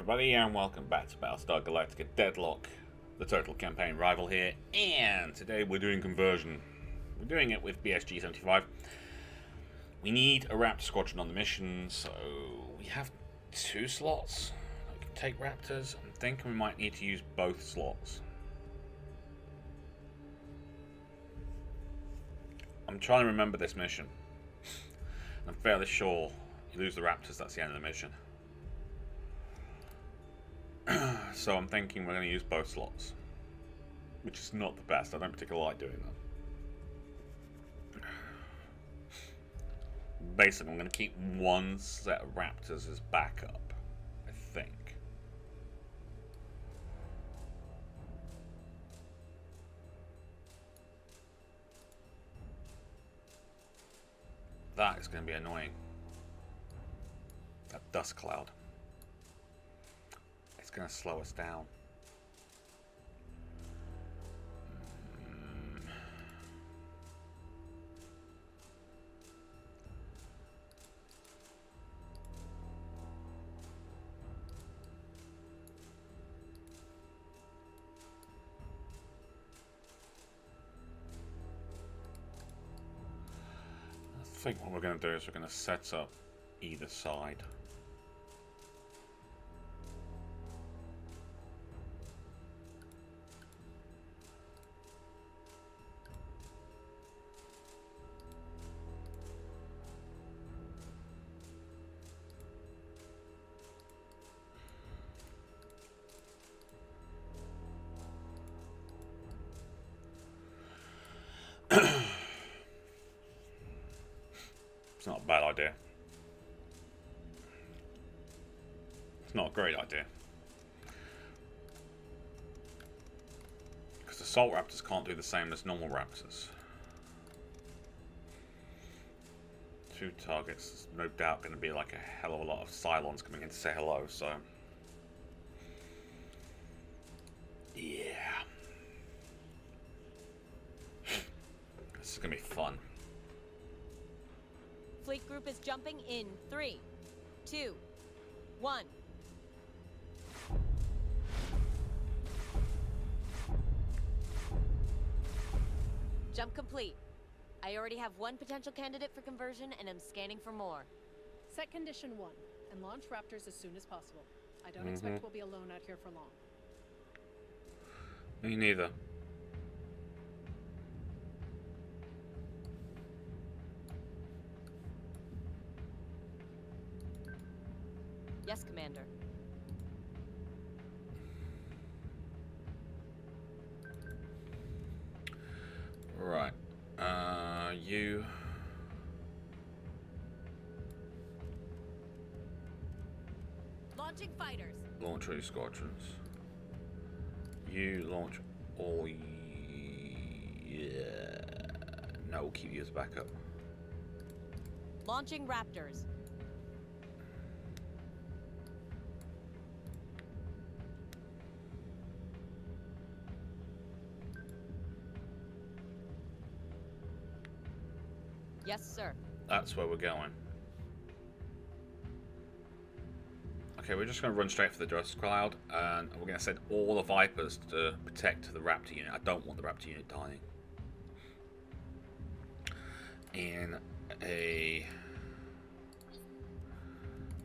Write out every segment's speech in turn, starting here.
everybody, and welcome back to Battlestar Galactica Deadlock, the total campaign rival here, and today we're doing conversion. We're doing it with BSG 75. We need a Raptor squadron on the mission, so we have 2 slots. We can take Raptors. I'm thinking we might need to use both slots. I'm trying to remember this mission. I'm fairly sure you lose the Raptors, that's the end of the mission. So I'm thinking we're going to use both slots, which is not the best. I don't particularly like doing that. Basically, I'm going to keep one set of Raptors as backup, I think. That is going to be annoying. That dust cloud. It's going to slow us down. I think what we're going to do is we're going to set up either side. It's not a bad idea. It's not a great idea. Because assault raptors can't do the same as normal raptors. 2 targets, there's no doubt going to be like a hell of a lot of Cylons coming in to say hello, so... yeah. This is going to be fun. Fleet group is jumping in 3, 2, 1. Jump complete. I already have 1 potential candidate for conversion and I'm scanning for more. Set condition 1 and launch Raptors as soon as possible. I don't expect we'll be alone out here for long. Me neither. Yes, Commander. Right. You... Launching fighters. launch all your squadrons. You launch all... yeah... no, we'll keep you as backup. Launching Raptors. Yes, sir. That's where we're going. Okay, we're just going to run straight for the dust cloud, and we're going to send all the Vipers to protect the Raptor unit. I don't want the Raptor unit dying. In a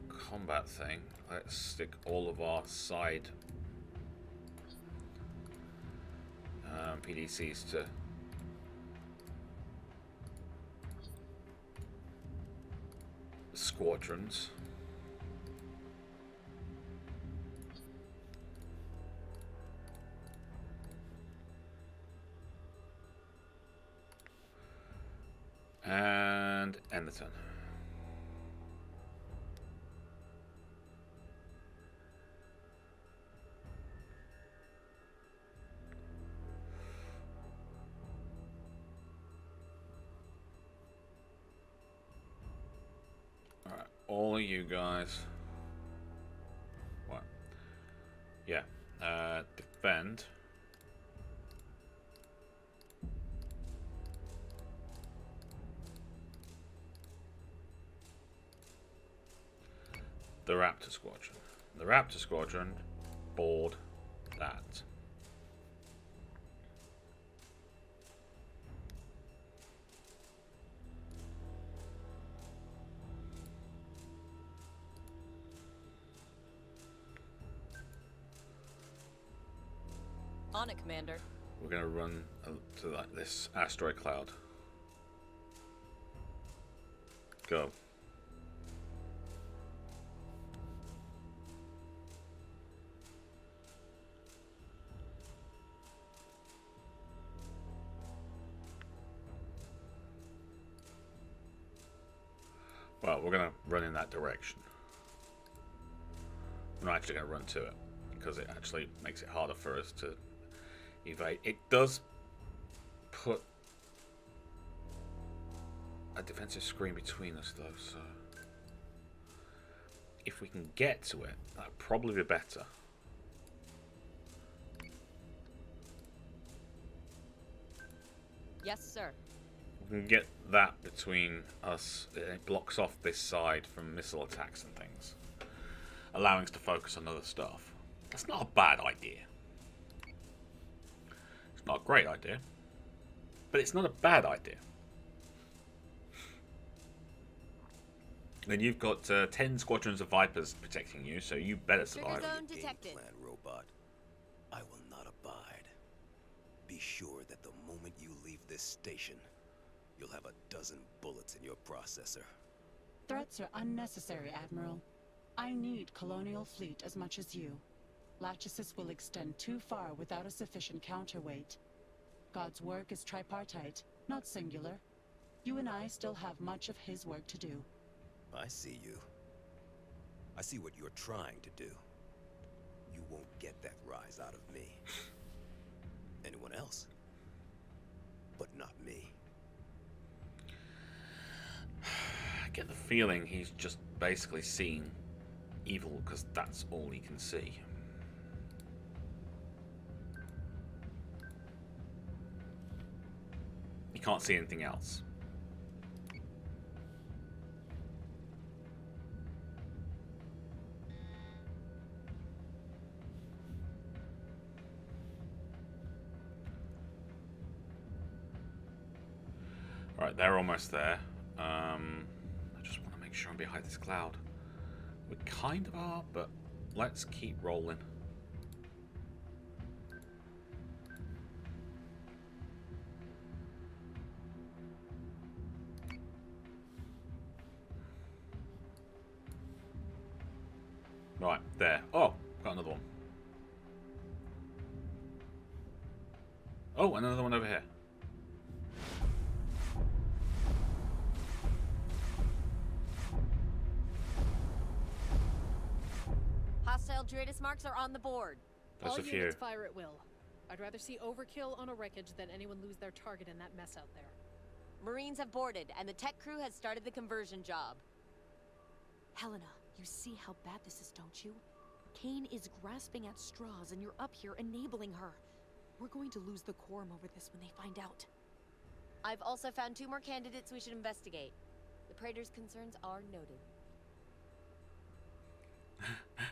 combat thing, let's stick all of our side PDCs to squadrons. And end the turn. Alright, all of you guys. What? Yeah. Defend. the Raptor Squadron. the Raptor Squadron board that. On it, Commander. We're going to run to like this asteroid cloud. Go. Well, we're going to run in that direction. We're not actually going to run to it, because it actually makes it harder for us to evade. It does put a defensive screen between us, though, so if we can get to it, that'd probably be better. Yes, sir. We can get that between us. It blocks off this side from missile attacks and things, allowing us to focus on other stuff. That's not a bad idea. It's not a great idea, but it's not a bad idea. Then you've got 10 squadrons of Vipers protecting you, so you better survive. Trigger zone detected. Plan, robot. I will not abide. Be sure that the moment you leave this station, you'll have a dozen bullets in your processor. Threats are unnecessary, Admiral. I need Colonial fleet as much as you. Lachesis will extend too far without a sufficient counterweight. God's work is tripartite, not singular. You and I still have much of his work to do. I see you. I see what you're trying to do. You won't get that rise out of me. Anyone else? But not me. I get the feeling he's just basically seen evil because that's all he can see. He can't see anything else. Right, they're almost there. I just want to make sure I'm behind this cloud. We kind of are, but let's keep rolling. Right, there. Oh, got another one. Oh, another one over here. Hostile Dreadus marks are on the board. There's All a few. units fire at will. I'd rather see overkill on a wreckage than anyone lose their target in that mess out there. Marines have boarded, and the tech crew has started the conversion job. Helena, you see how bad this is, don't you? Kane is grasping at straws, and you're up here enabling her. We're going to lose the quorum over this when they find out. I've also found 2 more candidates we should investigate. The Praetor's concerns are noted.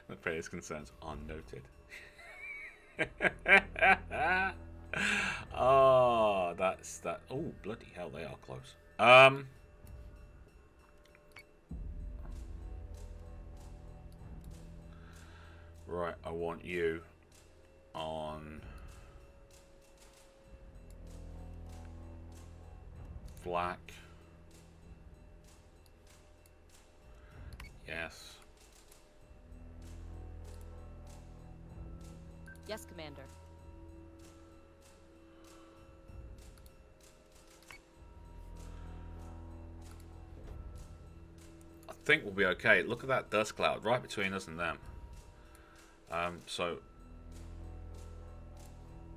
The Praetor's concerns are noted. Oh, that's that. Oh, bloody hell, they are close. Right, I want you on flak. Yes. Yes, Commander. I think we'll be okay. Look at that dust cloud right between us and them. So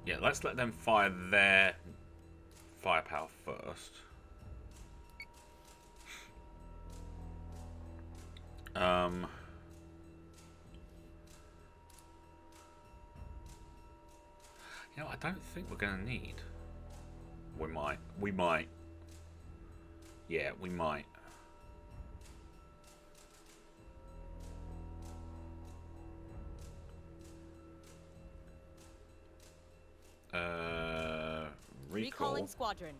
yeah, let's let them fire their firepower first. You know, I don't think we're going to need. We might. Yeah, we might. Recall. Recalling squadron.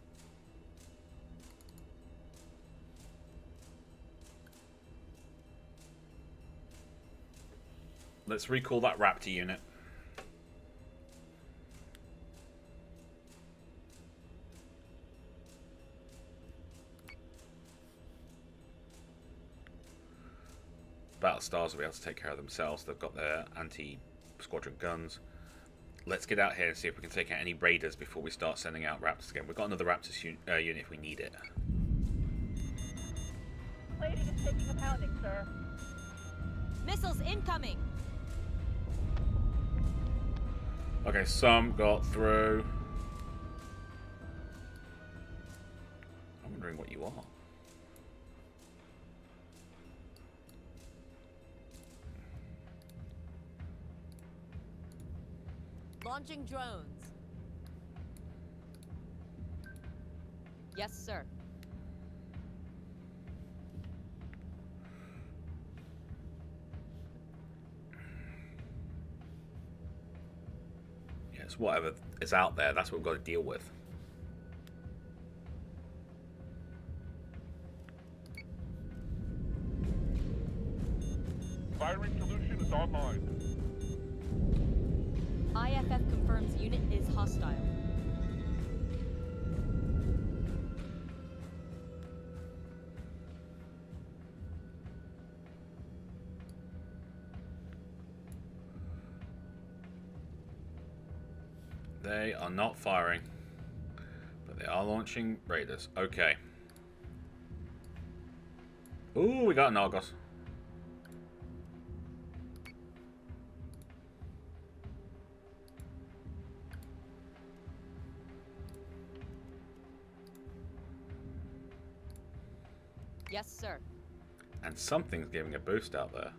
Let's recall that Raptor unit. Battlestars will be able to take care of themselves. They've got their anti-squadron guns. Let's get out here and see if we can take out any raiders before we start sending out Raptors again. We've got another Raptors unit if we need it. Plating is taking a pounding, sir. Missiles incoming. Okay, some got through. I'm wondering what you are. Launching drones. Yes, sir. Yes, whatever is out there, that's what we've got to deal with. Firing solution is online. IFF confirms unit is hostile. They are not firing, but they are launching raiders. Okay. Ooh, we got an Argos. Yes, sir. And something's giving a boost out there.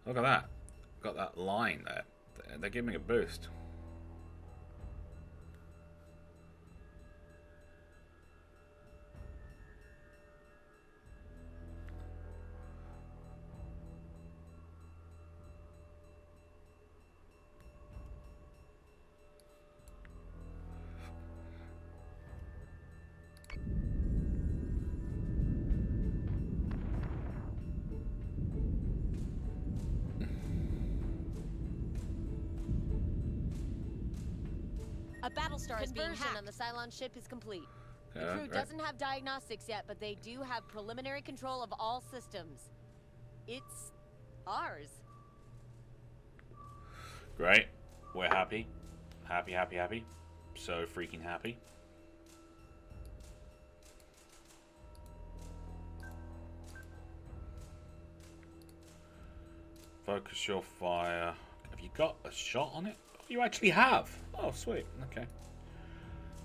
Look at that. Got that line there. They're giving a boost. A Battlestar is being Conversion hacked. On the Cylon ship is complete. The Yeah, crew right. doesn't have diagnostics yet, but they do have preliminary control of all systems. It's ours. Great. We're happy. Happy, happy, happy. So freaking happy. Focus your fire. Have you got a shot on it? Oh, you actually have. Oh, sweet. Okay.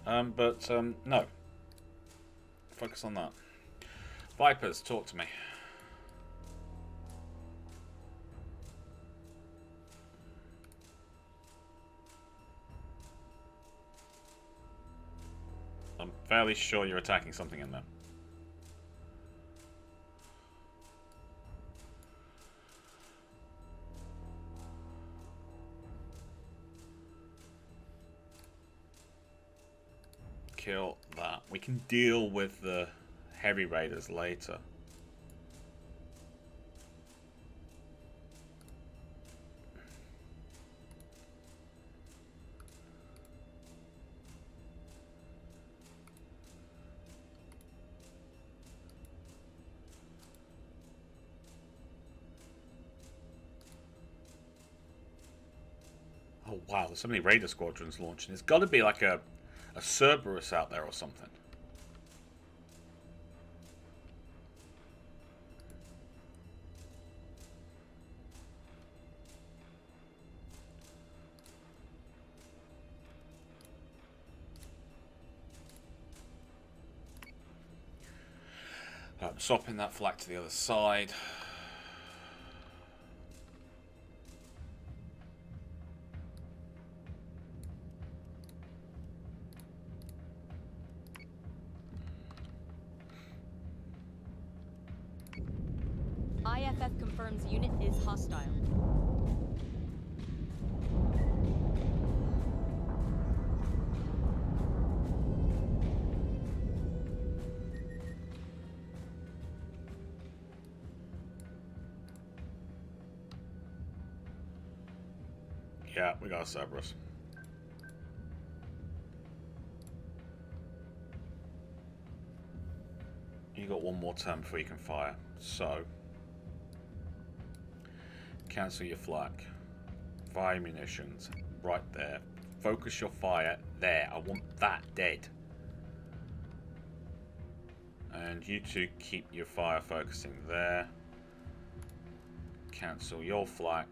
No. Focus on that. Vipers, talk to me. I'm fairly sure you're attacking something in there. Kill that. We can deal with the heavy raiders later. Oh wow, there's so many raider squadrons launching. There's got to be like a Cerberus out there or something. Swapping that flag to the other side. FF confirms unit is hostile. Yeah, we got a Cerberus. You got one more turn before you can fire, so cancel your flak. Fire munitions right there. Focus your fire there. I want that dead. And you two keep your fire focusing there. Cancel your flak.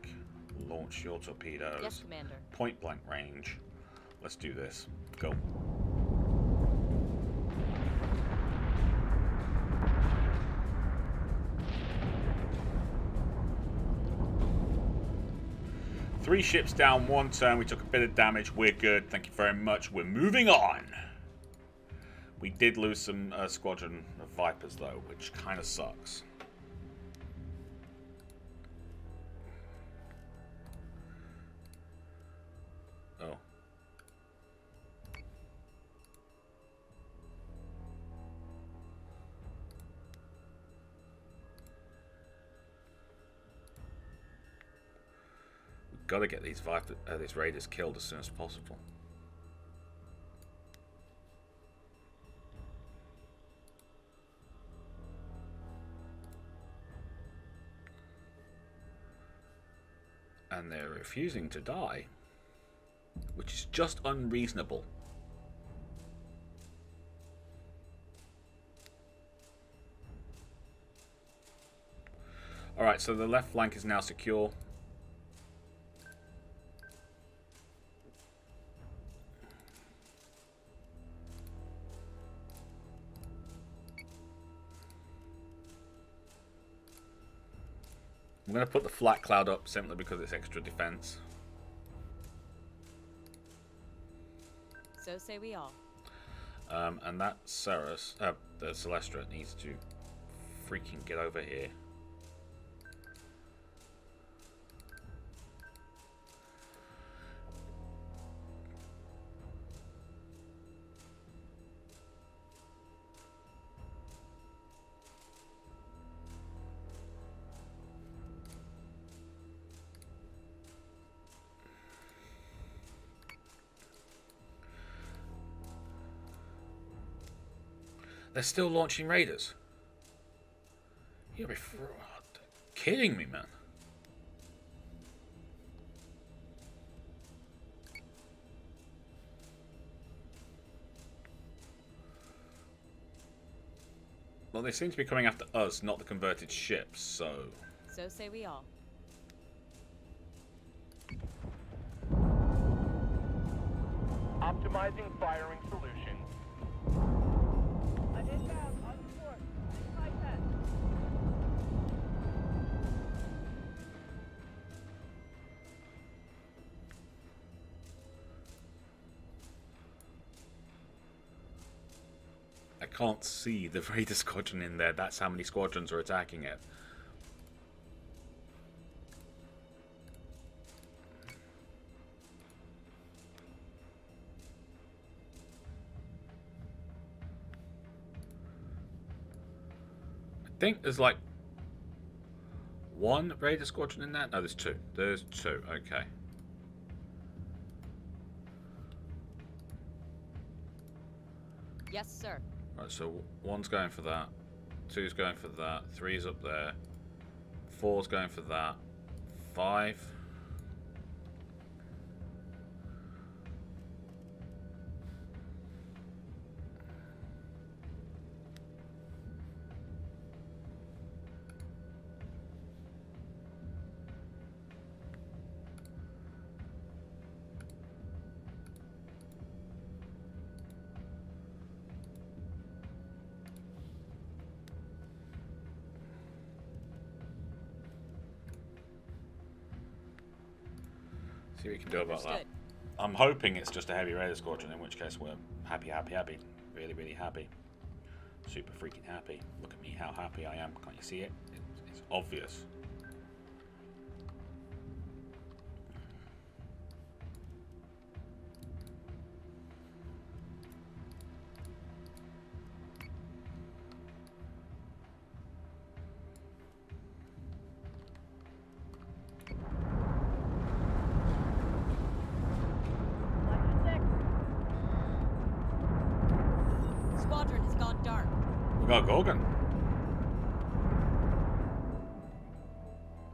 Launch your torpedoes. Yes, Commander. Point blank range. Let's do this. Go. Three ships down, one turn. We took a bit of damage. We're good. Thank you very much. We're moving on. We did lose some squadron of Vipers, though, which kind of sucks. Oh. We've got to get these these raiders killed as soon as possible. And they're refusing to die, which is just unreasonable. Alright, so the left flank is now secure. I'm going to put the flat cloud up simply because it's extra defense. So say we all. And that Ceres, the Celestra, needs to freaking get over here. They're still launching raiders. You'll be kidding me, man. Well, they seem to be coming after us, not the converted ships, so... So say we all. Optimizing firing solution. I'm inbound on support. 6510. I can't see the Raider squadron in there. That's how many squadrons are attacking it. I think there's like one Raider squadron in that. No, there's two. There's two. Okay. Yes, sir. Right, so one's going for that, two's going for that, three's up there, four's going for that, five. See what we can do about that. Understood. I'm hoping it's just a heavy Raider squadron, in which case we're happy, happy, happy. Really, really happy. Super freaking happy. Look at me, how happy I am. Can't you see it? It's obvious. We got a Gorgon.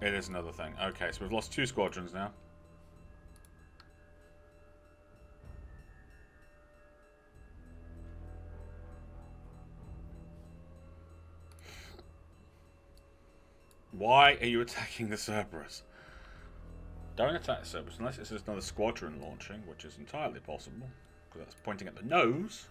It is another thing. Okay, so we've lost 2 squadrons now. Why are you attacking the Cerberus? Don't attack the Cerberus unless it's just another squadron launching, which is entirely possible, because that's pointing at the nose.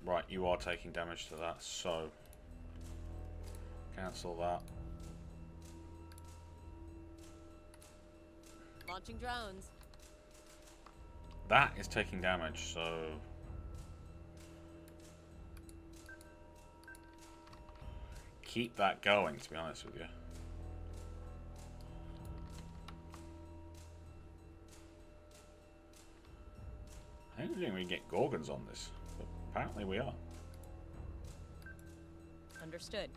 Right, you are taking damage to that, so cancel that. Launching drones. That is taking damage, so keep that going, to be honest with you. I don't think we can get Gorgons on this, but apparently we are. Understood.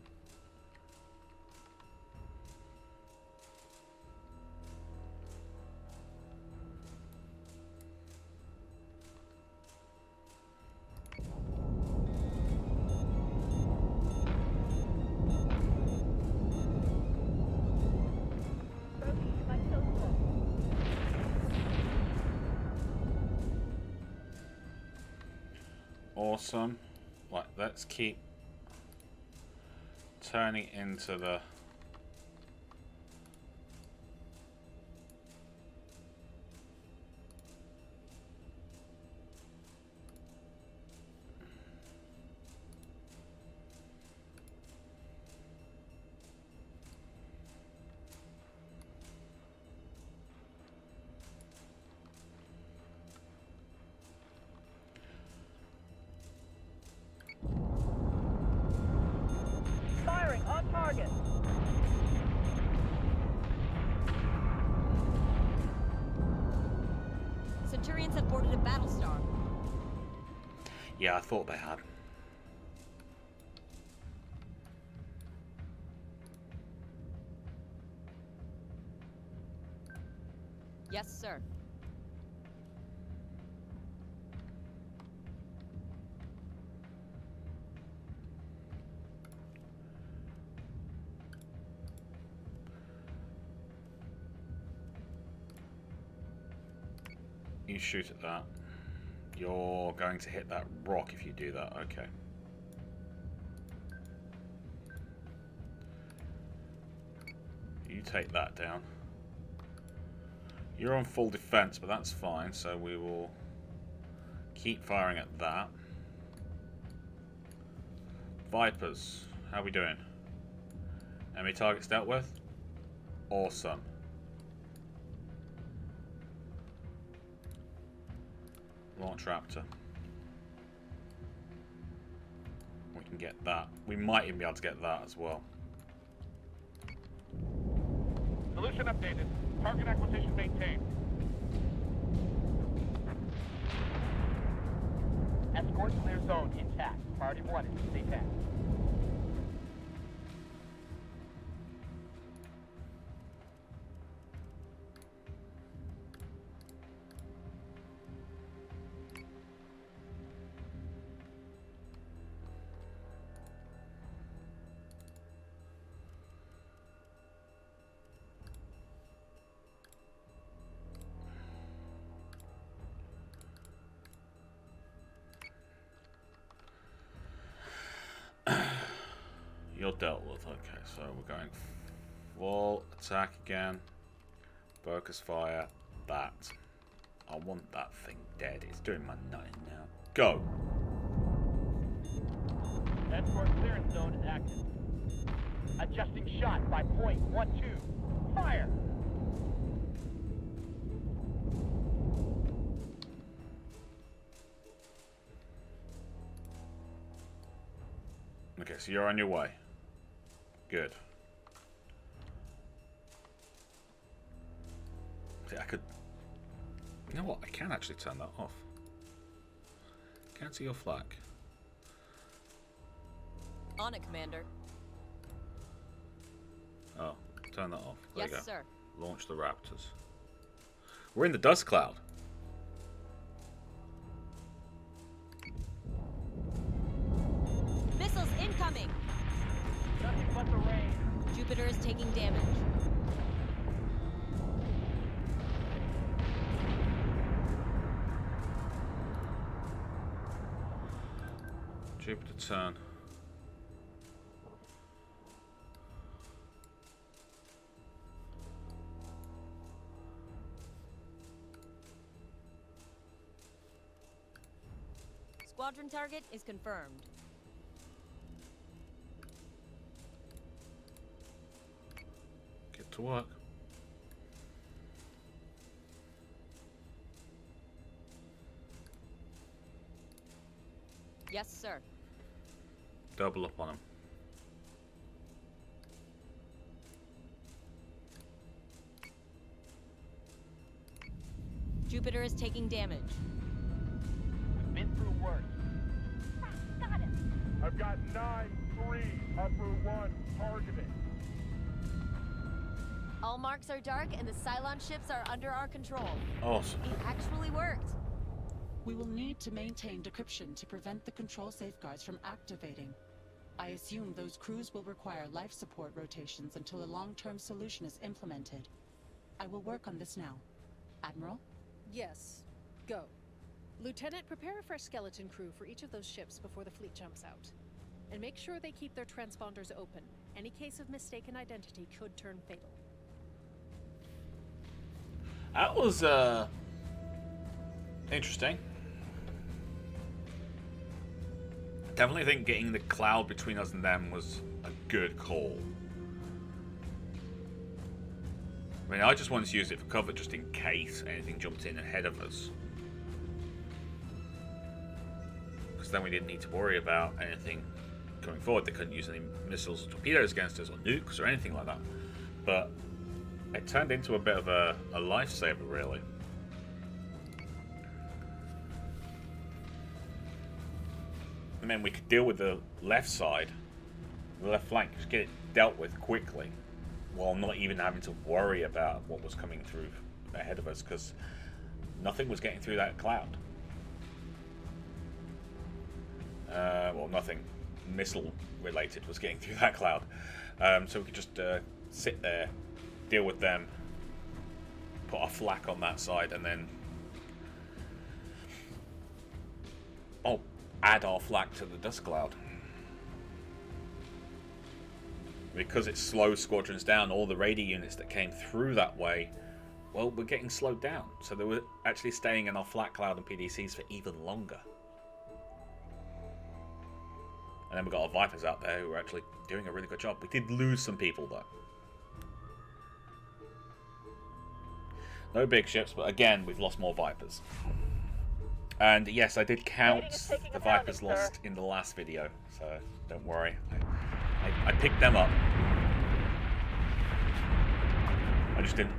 Awesome. Right, let's keep turning into the Firing on target. Centurions have boarded a Battlestar. yeah, I thought they had. Yes, sir. You shoot at that. You're going to hit that rock if you do that. Okay. You take that down. You're on full defense, but that's fine, so we will keep firing at that. Vipers, how are we doing? Enemy targets dealt with? Awesome. Launch Raptor. We can get that. We might even be able to get that as well. Solution updated. Target acquisition maintained. Escort clear zone intact. Priority 1 is safe hands. You're dealt with. Okay, so we're going full attack again. Focus fire. That. I want that thing dead. It's doing my nutting now. Go. Escort clearance zone is active. Adjusting shot by .12. Fire! Okay, so you're on your way. Good. See, I could... You know what? I can actually turn that off. Cancel your flak. On it, Commander. Oh, turn that off. There you Yes, go. sir. Launch the Raptors. We're in the dust cloud. Missiles incoming! Nothing but the rain. Jupiter is taking damage. Jupiter turn. Squadron target is confirmed. Get to work. Yes, sir. Double up on them. Jupiter is taking damage. We've been through worse. Got it. I've got 9-3 upper 1 targeted. All marks are dark and the Cylon ships are under our control. Awesome. It actually worked. We will need to maintain decryption to prevent the control safeguards from activating. I assume those crews will require life support rotations until a long-term solution is implemented. I will work on this now. Admiral? Yes. Go. Lieutenant, prepare a fresh skeleton crew for each of those ships before the fleet jumps out. And make sure they keep their transponders open. Any case of mistaken identity could turn fatal. That was interesting. Definitely think getting the cloud between us and them was a good call. I mean, I just wanted to use it for cover just in case anything jumped in ahead of us. Because then we didn't need to worry about anything going forward. They couldn't use any missiles or torpedoes against us or nukes or anything like that. But it turned into a bit of a lifesaver, really. I mean, we could deal with the left side, the left flank, just get it dealt with quickly, while not even having to worry about what was coming through ahead of us, because nothing was getting through that cloud. Well, nothing missile-related was getting through that cloud. So we could just sit there, deal with them, put our flak on that side, and then add our flak to the dust cloud. Because it slows squadrons down, all the radar units that came through that way, well, were getting slowed down. So they were actually staying in our flak cloud and PDCs for even longer. And then we got our Vipers out there who were actually doing a really good job. We did lose some people though. No big ships, but again, we've lost more Vipers. And yes, I did count the Vipers lost in the last video, so don't worry. I picked them up. I just didn't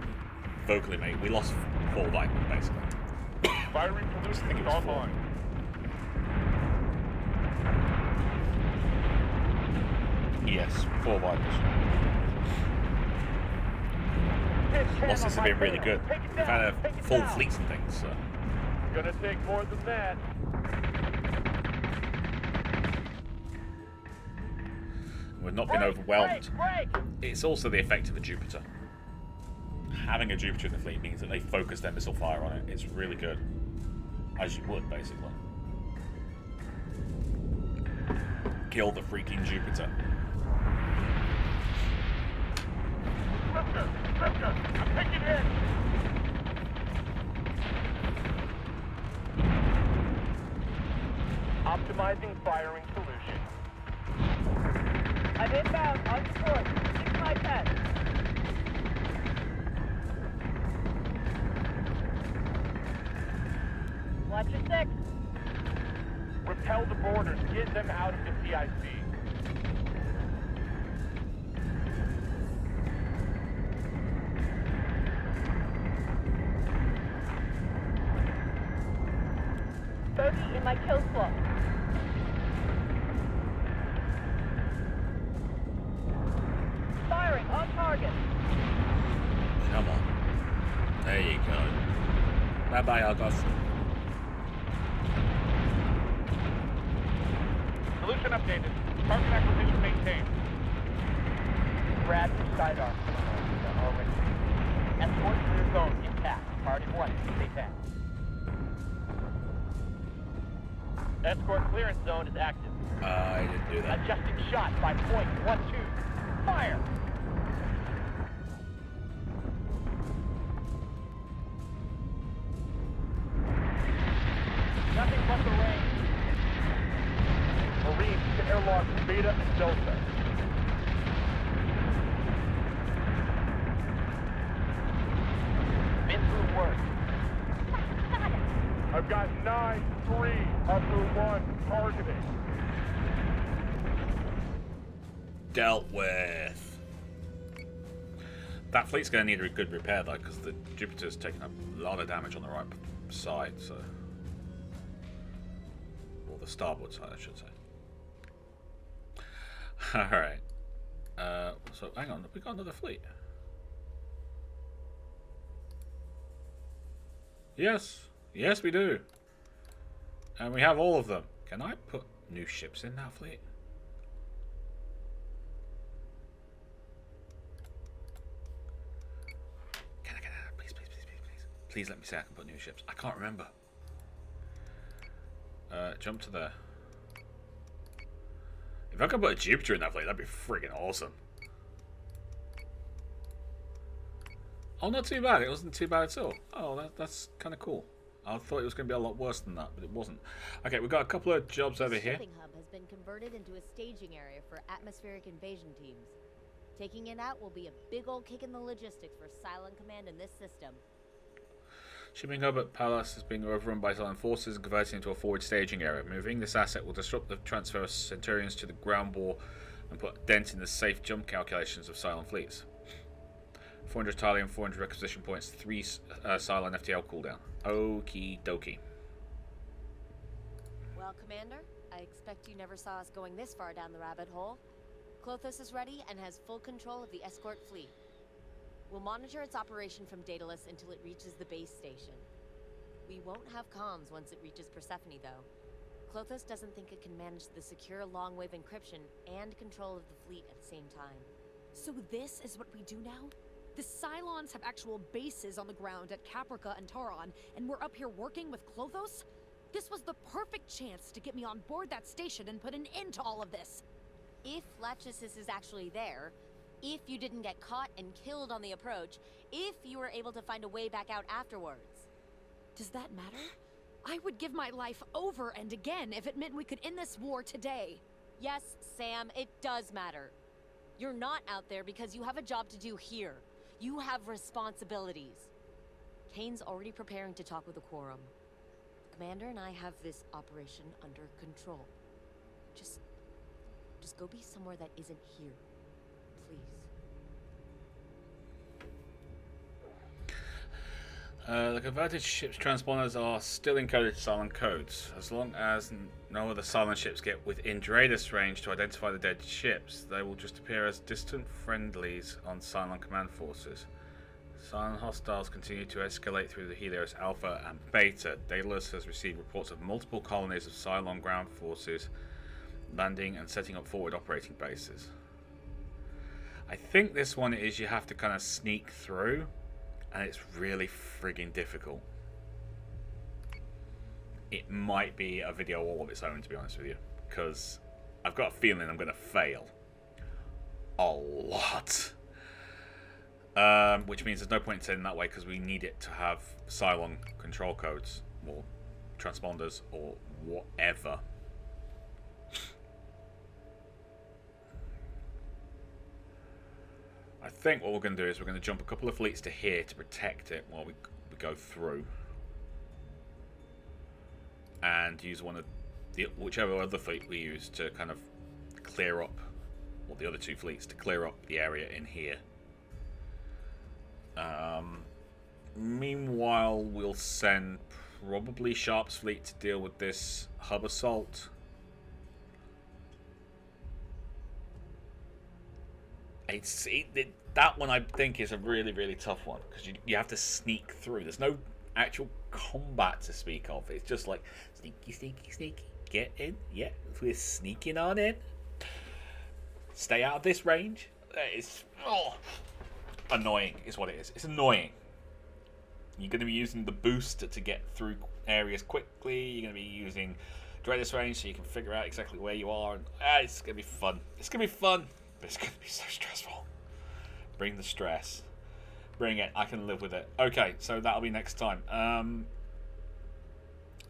vocally make. We lost 4 Vipers, basically. Firing solutions online. Yes, 4 Vipers. Losses have been really good. We've had a full fleet and things, so. Gonna take more than that. We've not been overwhelmed. Break! It's also the effect of a Jupiter. Having a Jupiter in the fleet means that they focus their missile fire on it. It's really good. As you would, basically. Kill the freaking Jupiter. Ripker, I'm picking in. Optimizing firing solution. I'm inbound, on support. 6 by 10. Watch your 6. Repel the boarders. Get them out of the CIC. In my kill slot. target. Come on. There you go. Bye-bye, Argos. Solution updated. Target acquisition maintained. Brad to sidearm. Already. Escort clear zone intact. Priority 1. Stay 10. Escort clearance zone is active. I didn't do that. Adjusting shot by point 12. Fire! Nothing but the range. Marines to airlock Beta and Delta. Been through work. I've got 9-3 after 1 targeting. Dealt with. That fleet's going to need a good repair though, because the Jupiter's taking a lot of damage on the right side, so. Or the starboard side, I should say. Alright. So, hang on, we got another fleet. Yes. Yes, we do. And we have all of them. Can I put new ships in that fleet? Can I get that? Please, please, please, please, please. Please let me say I can put new ships. I can't remember. Jump to there. If I could put a Jupiter in that fleet, that'd be friggin' awesome. Oh, not too bad. It wasn't too bad at all. Oh, that's kind of cool. I thought it was going to be a lot worse than that, but it wasn't. Okay, we've got a couple of jobs over here. The shipping hub has been converted into a staging area for atmospheric invasion teams. Taking it out will be a big old kick in the logistics for Cylon Command in this system. Shipping hub at Palace is being overrun by Cylon forces and converted into a forward staging area. Moving this asset will disrupt the transfer of Centurions to the ground bore and put a dent in the safe jump calculations of Cylon fleets. 400 Talion, 400 requisition points, 3 Cylon FTL cooldown. Okie dokie. Well, Commander, I expect you never saw us going this far down the rabbit hole. Klothos is ready and has full control of the escort fleet. We'll monitor its operation from Daedalus until it reaches the base station. We won't have comms once it reaches Persephone, though. Klothos doesn't think it can manage the secure long-wave encryption and control of the fleet at the same time. So this is what we do now? The Cylons have actual bases on the ground at Caprica and Tauron, and we're up here working with Klothos? This was the perfect chance to get me on board that station and put an end to all of this. If Lachesis is actually there, if you didn't get caught and killed on the approach, if you were able to find a way back out afterwards. Does that matter? I would give my life over and again if it meant we could end this war today. Yes, Sam, it does matter. You're not out there because you have a job to do here. You have responsibilities. Kane's already preparing to talk with the Quorum. Commander and I have this operation under control. Just go be somewhere that isn't here. Please. The converted ship's transponders are still encoded to Cylon codes. As long as no other Cylon ships get within Dreadus range to identify the dead ships, they will just appear as distant friendlies on Cylon command forces. Cylon hostiles continue to escalate through the Helios Alpha and Beta. Daedalus has received reports of multiple colonies of Cylon ground forces landing and setting up forward operating bases. I think this one is you have to kind of sneak through, and it's really friggin' difficult. It might be a video all of its own, to be honest with you, because I've got a feeling I'm going to fail a lot. Which means there's no point in saying that way, because we need it to have Cylon control codes, or transponders, or whatever. I think what we're going to do is we're going to jump a couple of fleets to here to protect it while we go through, and use one of the whichever other fleet we use to kind of clear up, or the other two fleets to clear up the area in here. Meanwhile, we'll send probably Sharp's fleet to deal with this hub assault. That one I think is a really, really tough one because you have to sneak through. There's no actual combat to speak of. It's just like sneaky, sneaky, sneaky. Get in. Yeah, we're sneaking on in. Stay out of this range. It's annoying is what it is. It's annoying. You're going to be using the booster to get through areas quickly. You're going to be using Dreadnought range so you can figure out exactly where you are. And, it's going to be fun. It's going to be fun. But it's going to be so stressful. Bring the stress. Bring it. I can live with it. Okay, so that'll be next time. I'm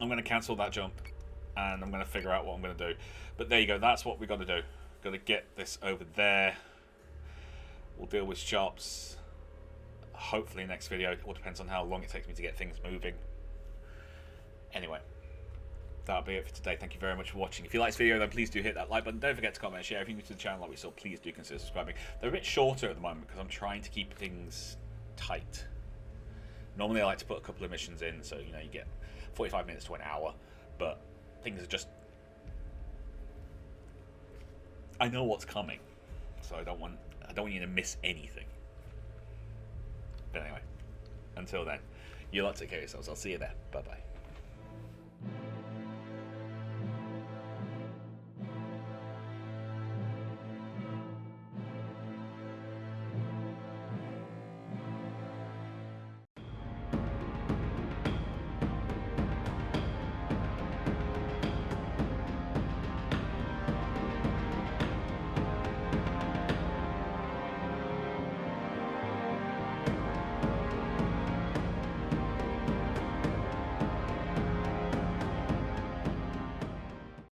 going to cancel that jump. And I'm going to figure out what I'm going to do. But there you go. That's what we've got to do. Got to get this over there. We'll deal with shops. Hopefully next video. It all depends on how long it takes me to get things moving. Anyway. That'll be it for today. Thank you very much for watching. If you like this video, then please do hit that like button. Don't forget to comment and share. If you're new to the channel like we saw, please do consider subscribing. They're a bit shorter at the moment because I'm trying to keep things tight. Normally I like to put a couple of missions in, so you get 45 minutes to an hour, but things are just... I know what's coming, so I don't want you to miss anything. But anyway, until then, you lot take care of yourselves. I'll see you there. Bye bye.